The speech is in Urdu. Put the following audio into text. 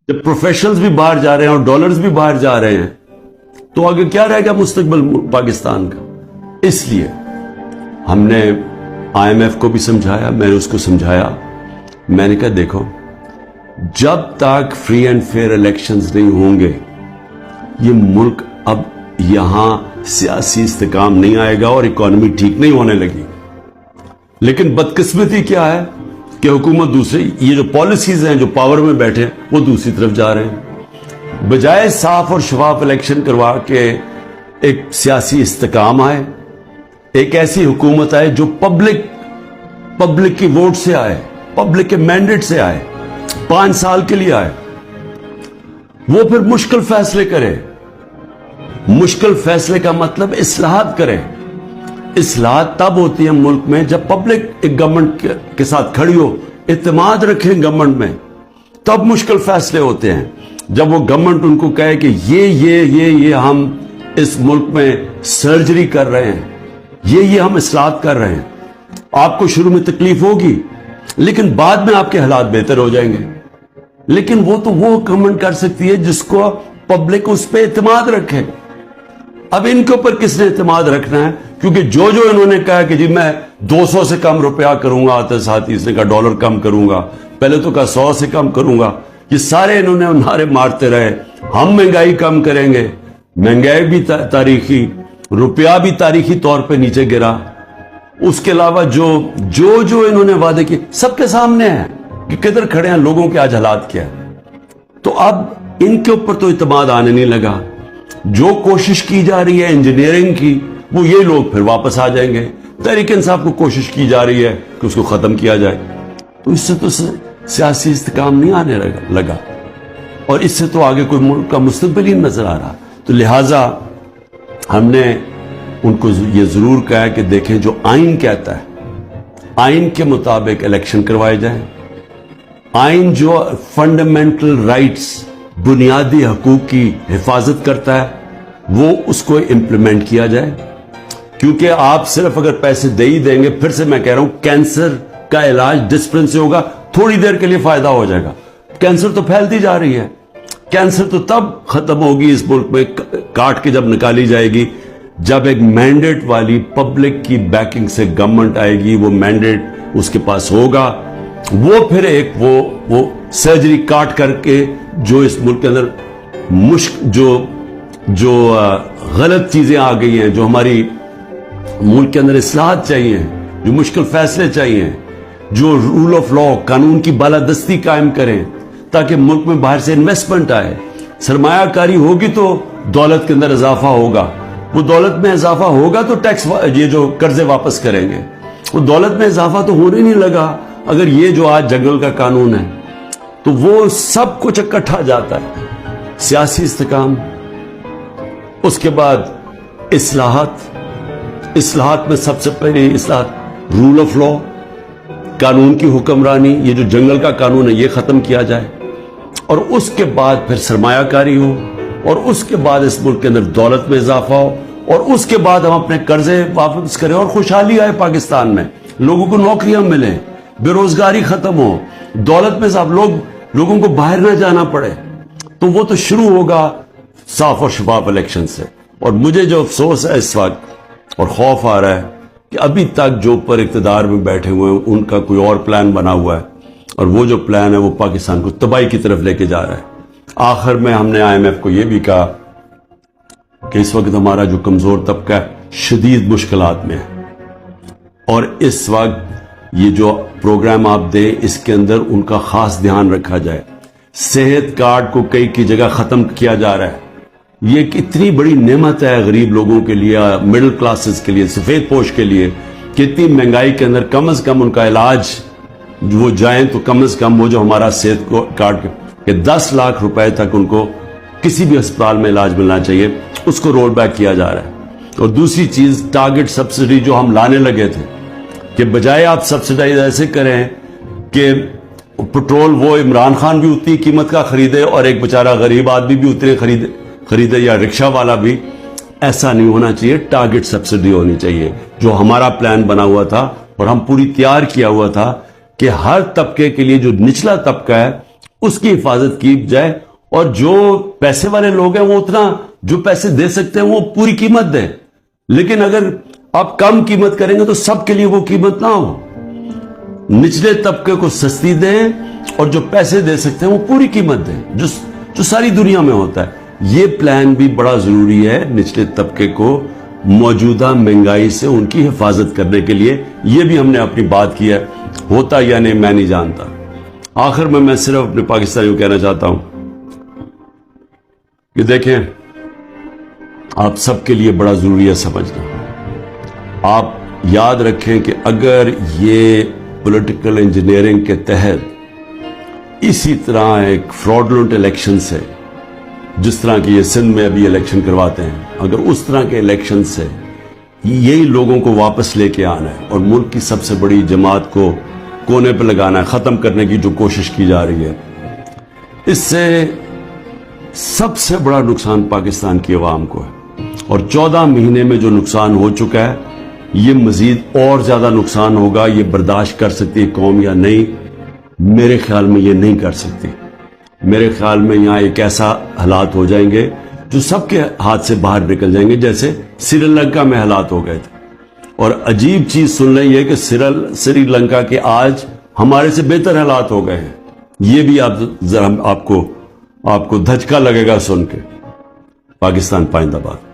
جب پروفیشنلز بھی باہر جا رہے ہیں اور ڈالرز بھی باہر جا رہے ہیں تو آگے کیا رہے گا مستقبل پاکستان کا؟ اس لیے ہم نے IMF کو بھی سمجھایا، میں نے اس کو سمجھایا، میں نے کہا دیکھو جب تک فری اینڈ فیئر الیکشنز نہیں ہوں گے یہ ملک اب یہاں سیاسی استحکام نہیں آئے گا اور اکانومی ٹھیک نہیں ہونے لگی۔ لیکن بدقسمتی کیا ہے کہ حکومت دوسری یہ جو پالیسیز ہیں جو پاور میں بیٹھے ہیں وہ دوسری طرف جا رہے ہیں۔ بجائے صاف اور شفاف الیکشن کروا کے ایک سیاسی استحکام آئے، ایک ایسی حکومت آئے جو پبلک کی ووٹ سے آئے، پبلک کے مینڈیٹ سے آئے، 5 سال کے لیے آئے، وہ پھر مشکل فیصلے کرے۔ مشکل فیصلے کا مطلب اصلاحات کرے۔ اصلاحات تب ہوتی ہے ملک میں جب پبلک ایک گورنمنٹ کے ساتھ کھڑی ہو، اعتماد رکھیں گورنمنٹ میں، تب مشکل فیصلے ہوتے ہیں۔ جب وہ گورنمنٹ ان کو کہے کہ یہ ہم اس ملک میں سرجری کر رہے ہیں، یہ ہم اصلاحات کر رہے ہیں، آپ کو شروع میں تکلیف ہوگی لیکن بعد میں آپ کے حالات بہتر ہو جائیں گے۔ لیکن وہ گورنمنٹ کر سکتی ہے جس کو پبلک اس پہ اعتماد رکھے۔ اب ان کے اوپر کس نے اعتماد رکھنا ہے؟ کیونکہ جو انہوں نے کہا کہ جی میں 200 سے کم روپیہ کروں گا، آتے ساتھ اس نے کہا ڈالر کم کروں گا، پہلے تو کہا 100 سے کم کروں گا، یہ سارے انہوں نے نعرے مارتے رہے۔ ہم مہنگائی کم کریں گے، مہنگائی بھی تاریخی، روپیہ بھی تاریخی طور پہ نیچے گرا۔ اس کے علاوہ جو انہوں نے وعدے کیے سب کے سامنے ہے کہ کدھر کھڑے ہیں لوگوں کے آج حالات کیا ہے۔ تو اب ان کے اوپر تو اعتماد آنے نہیں لگا۔ جو کوشش کی جا رہی ہے انجینئرنگ کی وہ یہ لوگ پھر واپس آ جائیں گے۔ تحریک انصاف کو کوشش کی جا رہی ہے کہ اس کو ختم کیا جائے، تو اس سے تو سیاسی استحکام نہیں آنے لگا اور اس سے تو آگے کوئی ملک کا مستقبل ہی نظر آ رہا۔ تو لہٰذا ہم نے ان کو یہ ضرور کہا ہے کہ دیکھیں جو آئین کہتا ہے آئین کے مطابق الیکشن کروائے جائیں۔ آئین جو فنڈامنٹل رائٹس، بنیادی حقوق کی حفاظت کرتا ہے وہ اس کو امپلیمنٹ کیا جائے، کیونکہ آپ صرف اگر پیسے دے ہی دیں گے، پھر سے میں کہہ رہا ہوں کینسر کا علاج ڈسپلن سے ہوگا، تھوڑی دیر کے لیے فائدہ ہو جائے گا۔ کینسر تو پھیلتی جا رہی ہے، کینسر تو تب ختم ہوگی اس ملک میں کاٹ کے جب نکالی جائے گی جب ایک مینڈیٹ والی پبلک کی بیکنگ سے گورنمنٹ آئے گی، وہ مینڈیٹ اس کے پاس ہوگا، وہ پھر ایک وہ سرجری کاٹ کر کے جو اس ملک کے اندر جو غلط چیزیں آ گئی ہیں، جو ہماری ملک کے اندر اصلاحات چاہیے، جو مشکل فیصلے چاہیے، جو رول آف لا، قانون کی بالادستی قائم کریں تاکہ ملک میں باہر سے انویسٹمنٹ آئے، سرمایہ کاری ہوگی تو دولت کے اندر اضافہ ہوگا، وہ دولت میں اضافہ ہوگا تو ٹیکس یہ جو قرضے واپس کریں گے، وہ دولت میں اضافہ تو ہونے نہیں لگا اگر یہ جو آج جنگل کا قانون ہے، تو وہ سب کچھ اکٹھا جاتا ہے۔ سیاسی استحکام، اس کے بعد اصلاحات میں سب سے پہلے اصلاحات رول آف لا، قانون کی حکمرانی، یہ جو جنگل کا قانون ہے یہ ختم کیا جائے، اور اس کے بعد پھر سرمایہ کاری ہو، اور اس کے بعد اس ملک کے اندر دولت میں اضافہ ہو، اور اس کے بعد ہم اپنے قرضے واپس کریں اور خوشحالی آئے پاکستان میں، لوگوں کو نوکریاں ملیں، بے روزگاری ختم ہو، دولت میں لوگوں کو باہر نہ جانا پڑے۔ تو وہ تو شروع ہوگا صاف اور شفاف الیکشن سے۔ اور مجھے جو افسوس ہے اس وقت اور خوف آ رہا ہے کہ ابھی تک جو اوپر اقتدار میں بیٹھے ہوئے ہیں ان کا کوئی اور پلان بنا ہوا ہے، اور وہ جو پلان ہے وہ پاکستان کو تباہی کی طرف لے کے جا رہا ہے۔ آخر میں ہم نے IMF کو یہ بھی کہا کہ اس وقت ہمارا جو کمزور طبقہ ہے شدید مشکلات میں ہے، اور اس وقت یہ جو پروگرام آپ دیں اس کے اندر ان کا خاص دھیان رکھا جائے۔ صحت کارڈ کو کئی کی جگہ ختم کیا جا رہا ہے، یہ ایک اتنی بڑی نعمت ہے غریب لوگوں کے لیے، مڈل کلاسز کے لیے، سفید پوش کے لیے، کہ اتنی مہنگائی کے اندر کم از کم ان کا علاج وہ جائیں تو کم از کم وہ جو ہمارا صحت کارڈ کہ 10 لاکھ روپے تک ان کو کسی بھی ہسپتال میں علاج ملنا چاہیے، اس کو رول بیک کیا جا رہا ہے۔ اور دوسری چیز ٹارگٹ سبسڈی جو ہم لانے لگے تھے کہ بجائے آپ سبسڈائز ایسے کریں کہ پٹرول وہ عمران خان بھی اتنی قیمت کا خریدے اور ایک بیچارہ غریب آدمی بھی اتنے خریدے یا رکشہ والا بھی، ایسا نہیں ہونا چاہیے۔ ٹارگٹ سبسڈی ہونی چاہیے جو ہمارا پلان بنا ہوا تھا اور ہم پوری تیار کیا ہوا تھا کہ ہر طبقے کے لیے جو نچلا طبقہ ہے اس کی حفاظت کی جائے, اور جو پیسے والے لوگ ہیں وہ اتنا جو پیسے دے سکتے ہیں وہ پوری قیمت دیں, لیکن اگر آپ کم قیمت کریں گے تو سب کے لیے وہ قیمت نہ ہو. نچلے طبقے کو سستی دیں اور جو پیسے دے سکتے ہیں وہ پوری قیمت دیں, جو ساری دنیا میں ہوتا ہے. یہ پلان بھی بڑا ضروری ہے نچلے طبقے کو موجودہ مہنگائی سے ان کی حفاظت کرنے کے لیے. یہ بھی ہم نے اپنی بات کی ہے, ہوتا یا نہیں میں نہیں جانتا. آخر میں صرف اپنے پاکستانیوں کو کہنا چاہتا ہوں کہ دیکھیں, آپ سب کے لیے بڑا ضروری ہے سمجھنا. آپ یاد رکھیں کہ اگر یہ پولیٹیکل انجینئرنگ کے تحت اسی طرح ایک فراڈلنٹ الیکشن سے, جس طرح کی یہ سندھ میں ابھی الیکشن کرواتے ہیں, اگر اس طرح کے الیکشن سے یہی لوگوں کو واپس لے کے آنا ہے اور ملک کی سب سے بڑی جماعت کو کونے پہ لگانا ہے, ختم کرنے کی جو کوشش کی جا رہی ہے, اس سے سب سے بڑا نقصان پاکستان کی عوام کو ہے. اور 14 مہینے میں جو نقصان ہو چکا ہے, یہ مزید اور زیادہ نقصان ہوگا. یہ برداشت کر سکتی ہے قوم یا نہیں؟ میرے خیال میں یہ نہیں کر سکتی. میرے خیال میں یہاں ایک ایسا حالات ہو جائیں گے جو سب کے ہاتھ سے باہر نکل جائیں گے, جیسے سری لنکا میں حالات ہو گئے تھے. اور عجیب چیز سن لیں یہ کہ سری لنکا کے آج ہمارے سے بہتر حالات ہو گئے ہیں. یہ بھی آپ کو دھچکا لگے گا سن کے. پاکستان پائندہ باد.